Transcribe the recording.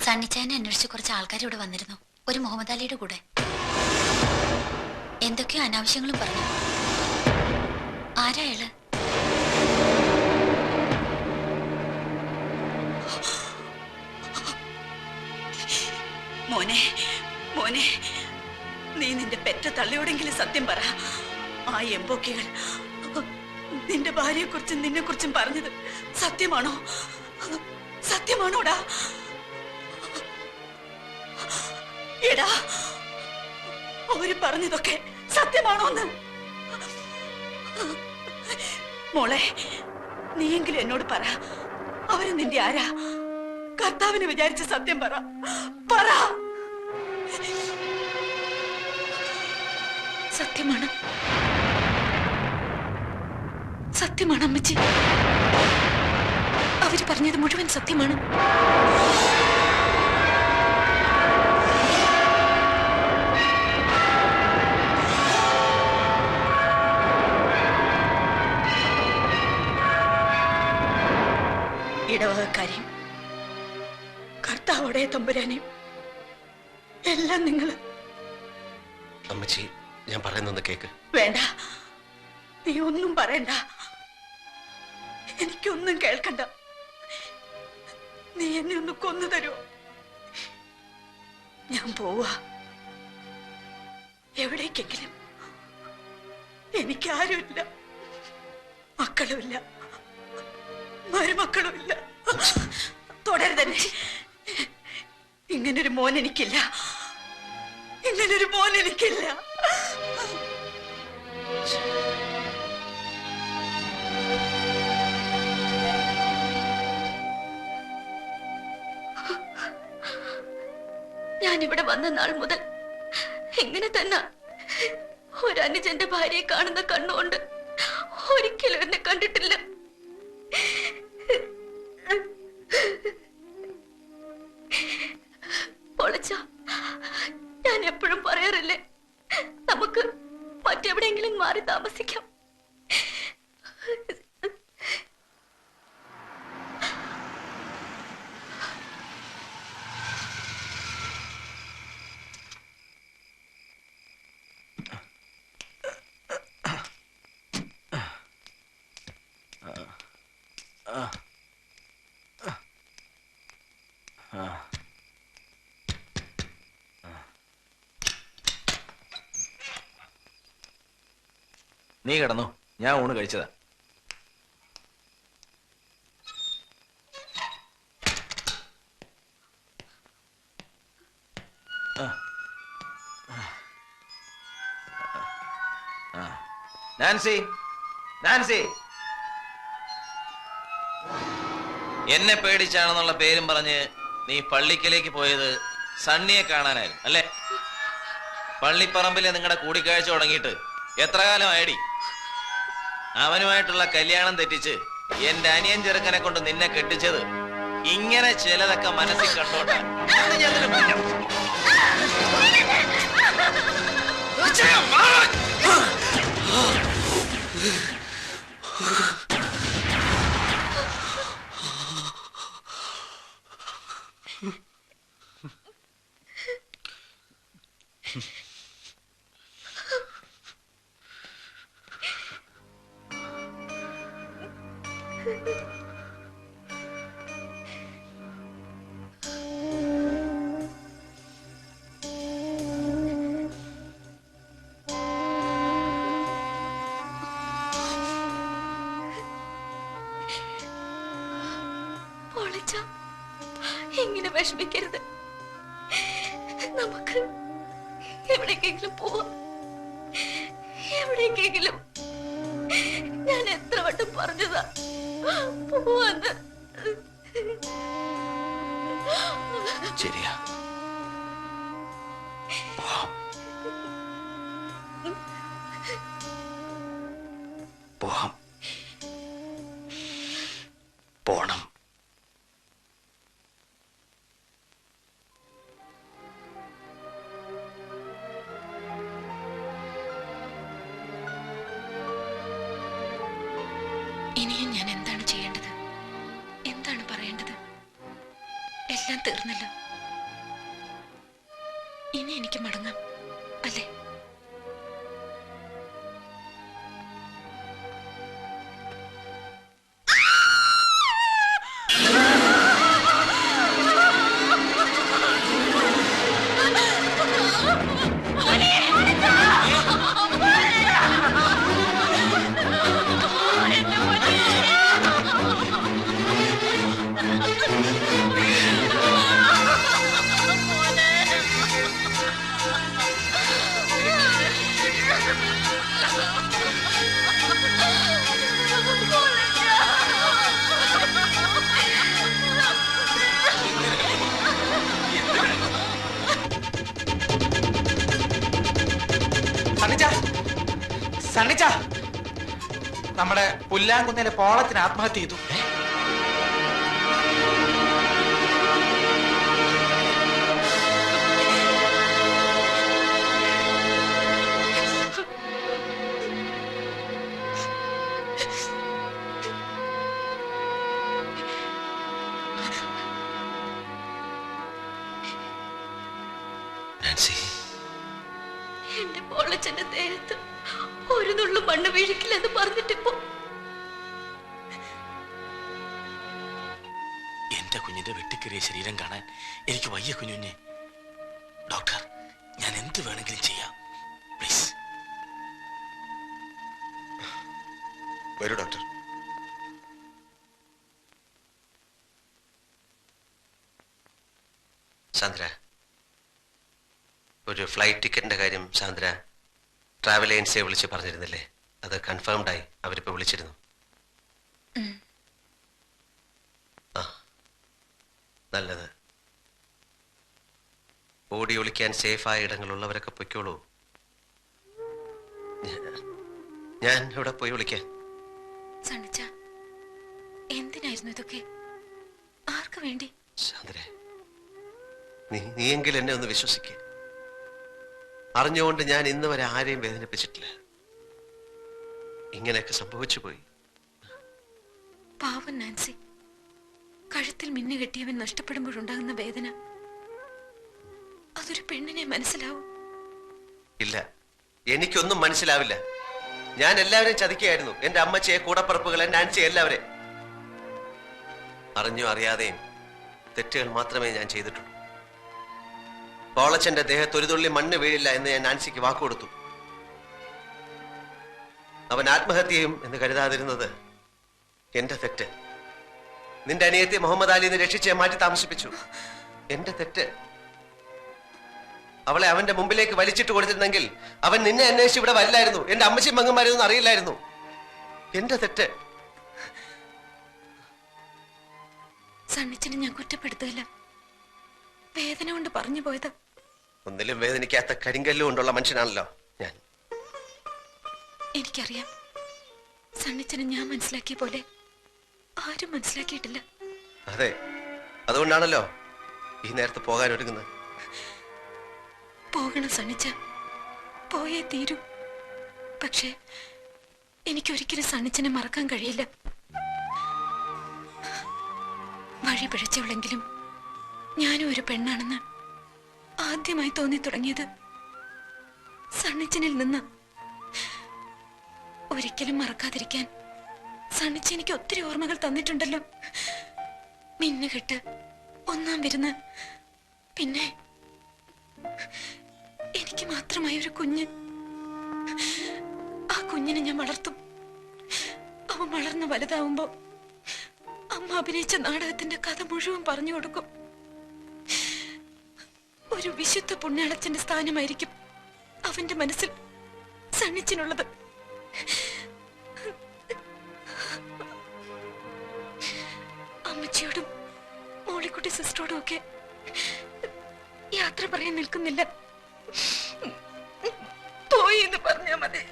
സണ്ണിച്ചായനെ അന്വേഷിച്ച് കുറച്ച് ആൾക്കാർ ഇവിടെ വന്നിരുന്നു. ഒരു മുഹമ്മദ് അലിയുടെ കൂടെ എന്തൊക്കെയോ അനാവശ്യങ്ങളും പറഞ്ഞു. ആരാ അയാള്? മോനെ മോനെ, നീ നിന്റെ പെറ്റ തള്ളിയോടെങ്കിലും സത്യം പറ. ആ എംബോക്കികൾ നിന്റെ ഭാര്യയെ കുറിച്ചും നിന്നെ കുറിച്ചും പറഞ്ഞത് സത്യമാണോ? സത്യമാണോടാ? എടാ, അവര് പറഞ്ഞതൊക്കെ സത്യമാണോന്ന്? മോളെ, നീയെങ്കിലും എന്നോട് പറ, അവര് നിന്റെ ആരാ? കർത്താവിനെ വിചാരിച്ച സത്യം പറ, പറ. സത്യമാണ്, സത്യമാണ് അമ്മച്ചി. അവര് പറഞ്ഞത് മുഴുവൻ സത്യമാണ്. ഇടവകക്കാരെയും കർത്താവോടെ തമ്പുരാനെയും എല്ലാം നിങ്ങൾ. അമ്മച്ചി, ഞാൻ പറയുന്നത് കേക്ക്. വേണ്ട, നീ ഒന്നും പറയണ്ട, എനിക്കൊന്നും കേൾക്കണ്ട. നീ എന്നെ ഒന്ന് കൊന്നു തരുമോ? ഞാൻ പോവാ എവിടേക്കെങ്കിലും. എനിക്കാരുമില്ല, മക്കളുമില്ല, മരുമക്കളുമില്ല. തുടരുതന്നെ. ഇങ്ങനൊരു മോൻ എനിക്കില്ല, ഇങ്ങനൊരു മോൻ എനിക്കില്ല. ഞാനിവിടെ വന്ന നാൾ മുതൽ ഇങ്ങനെ തന്നെ ഒരനുജന്റെ ഭാര്യയെ കാണുന്ന കണ്ണുകൊണ്ട് ഒരിക്കലും എന്നെ കണ്ടിട്ടില്ല. പൊളിച്ച, ഞാൻ എപ്പോഴും പറയാറില്ലേ, നമുക്ക് മറ്റെവിടെയെങ്കിലും മാറി താമസിക്കാം. നീ കിടന്നു, ഞാൻ ഊണ് കഴിച്ചതാ. നാൻസി, നാൻസി, എന്നെ പേടിച്ചാണെന്നുള്ള പേരും പറഞ്ഞ് നീ പള്ളിക്കലേക്ക് പോയത് സണ്ണിയെ കാണാനായിരുന്നു അല്ലേ? പള്ളിപ്പറമ്പിലെ നിങ്ങളുടെ കൂടിക്കാഴ്ച തുടങ്ങിയിട്ട് എത്ര കാലമായടി? അവനുമായിട്ടുള്ള കല്യാണം തെറ്റിച്ച് എന്റെ അനിയൻ ചെറുക്കനെ കൊണ്ട് നിന്നെ കെട്ടിച്ചത് ഇങ്ങനെ ചിലതൊക്കെ മനസ്സിൽ കണ്ടോണ്ടാ. ഇങ്ങനെ വിഷമിക്കരുത്, നമുക്ക് എവിടേക്കെങ്കിലും പോവാം. എവിടേക്കെങ്കിലും. ഞാൻ എത്ര വട്ടം പറഞ്ഞതാ പോവാന്ന്. ശരിയാ, പോവാം, പോണം. ഇനിയും ഞാൻ എന്താണ് ചെയ്യേണ്ടത്, എന്താണ് പറയേണ്ടത്? എല്ലാം തീർന്നല്ലോ. എനിക്ക് മടങ്ങാം അല്ലേ? സണ്ണിച്ച, നമ്മുടെ പുല്ലാങ്കുന്നിലെ പോളത്തിന് ആത്മഹത്യ ചെയ്തു. എന്റെ പോളച്ചന്റെ ദേഹത്ത് ഒരു നുള്ളു മണ്ണ് വീഴിക്കില്ലെന്ന് പറഞ്ഞിട്ടിപ്പോ എന്റെ കുഞ്ഞിന്റെ വെട്ടിക്കേറിയ ശരീരം കാണാൻ എനിക്ക് വയ്യ കുഞ്ഞുഞ്ഞെ. ഡോക്ടർ, ഞാൻ എന്ത് വേണമെങ്കിലും ചെയ്യാം, പ്ലീസ്. വരൂ ഡോക്ടർ. സാന്ദ്ര, ഒരു ഫ്ലൈറ്റ് ടിക്കറ്റിന്റെ കാര്യം സാന്ദ്ര ട്രാവൽ ഏജൻസിയെ വിളിച്ച് പറഞ്ഞിരുന്നില്ലേ? അത് കൺഫേംഡ് ആയി. അവരിപ്പോ വിളിച്ചിരുന്നു. ആ, നല്ലത്. ഓടി ഒളിക്കാൻ സേഫായ ഇടങ്ങളുള്ളവരൊക്കെ പൊയ്ക്കോളൂ. ഞാൻ ഇവിടെ പോയി വിളിക്കാൻ. സണ്ണിച്ച, എന്തിനായിരുന്നു ഇതൊക്കെ? ആർക്ക് വേണ്ടി? സാന്ദ്ര, നീയെങ്കിലും എന്നെ ഒന്ന് വിശ്വസിക്ക. അറിഞ്ഞുകൊണ്ട് ഞാൻ ഇന്ന് വരെ ആരെയും വേദനിപ്പിച്ചിട്ടില്ല. ഇങ്ങനെയൊക്കെ സംഭവിച്ചു പോയി. പാവൻ നാൻസി, കഴുത്തിൽ മിന്നു കെട്ടിയവൻ നഷ്ടപ്പെടുമ്പോഴുണ്ടാകുന്ന വേദന അതൊരു പെണ്ണിനെ മനസ്സിലാവും? ഇല്ല, എനിക്കൊന്നും മനസ്സിലാവില്ല. ഞാൻ എല്ലാവരെയും ചതിക്കുകയായിരുന്നു. എന്റെ അമ്മച്ചിയെ, കൂടപ്പറപ്പുകളെ, നാൻസി, എല്ലാവരെയും. അറിഞ്ഞോ അറിയാതെയും തെറ്റുകൾ മാത്രമേ ഞാൻ ചെയ്തിട്ടുള്ളൂ. പോളച്ചന്റെ ദേഹത്ത് ഒരു തുള്ളി മണ്ണ് വീഴില്ല എന്ന് ഞാൻ നാൻസിക്ക് വാക്കുകൊടുത്തു. അവൻ ആത്മഹത്യയും എന്ന് കരുതാതിരുന്നത് എന്റെ തെറ്റ്. നിന്റെ അനിയത്തി മുഹമ്മദ് അലിനെ രക്ഷിച്ച് മാറ്റി താമസിപ്പിച്ചു. എന്റെ തെറ്റ്. അവളെ അവന്റെ മുമ്പിലേക്ക് വലിച്ചിട്ട് കൊടുത്തിരുന്നെങ്കിൽ അവൻ നിന്നെ അന്വേഷിച്ച് ഇവിടെ വരില്ലായിരുന്നു. എന്റെ അമ്മച്ചി മങ്ങന്മാരൊന്നും അറിയില്ലായിരുന്നു. എന്റെ തെറ്റ്. സണ്ണിച്ചിനെ ഞാൻ കുറ്റപ്പെടുത്തില്ല, വേദന കൊണ്ട് പറഞ്ഞു പോയത്. ഒന്നിലും വേദനിക്കാത്ത കരിങ്കല്ല് കൊണ്ടുള്ള മനുഷ്യനാണല്ലോ ഞാൻ. എനിക്കറിയാം, സണ്ണിച്ചനെ ഞാൻ മനസ്സിലാക്കിയ പോലെ ആരും മനസ്സിലാക്കിയിട്ടില്ല. അതെ, അതുകൊണ്ടാണല്ലോ ഈ നേരത്ത് പോകാൻ ഒരുങ്ങുന്നത്. പോകണം സണ്ണിച്ച, പോയേ തീരൂ. പക്ഷേ എനിക്കൊരിക്കലും സണ്ണിച്ചനെ മറക്കാൻ കഴിയില്ല. വഴി പിഴച്ചവളെങ്കിലും ഞാനും ഒരു പെണ്ണാണെന്ന് ആദ്യമായി തോന്നി തുടങ്ങിയത് സണ്ണിച്ചനിൽ നിന്ന്. ഒരിക്കലും മറക്കാതിരിക്കാൻ സണ്ണിച്ച എനിക്ക് ഒത്തിരി ഓർമ്മകൾ തന്നിട്ടുണ്ടല്ലോ. മിന്നുകെട്ട്, ഒന്നാം വിരുന്ന്, പിന്നെ എനിക്ക് മാത്രമായ ഒരു കുഞ്ഞ്. ആ കുഞ്ഞിനെ ഞാൻ വളർത്തും. അവൻ വളർന്ന് വലുതാവുമ്പോ അമ്മ അഭിനയിച്ച നാടകത്തിന്റെ കഥ മുഴുവൻ പറഞ്ഞു കൊടുക്കും. ഒരു വിശുദ്ധ പുണ്യാളച്ചന്റെ സ്ഥാനമായിരിക്കും അവന്റെ മനസ്സിൽ സണ്ണിച്ചിനുള്ളത്. അമ്മച്ചിയോടും മോളിക്കുട്ടി സിസ്റ്ററോടും ഒക്കെ യാത്ര പറയാൻ നിൽക്കുന്നില്ല. പോയി എന്ന് പറഞ്ഞാ മതി.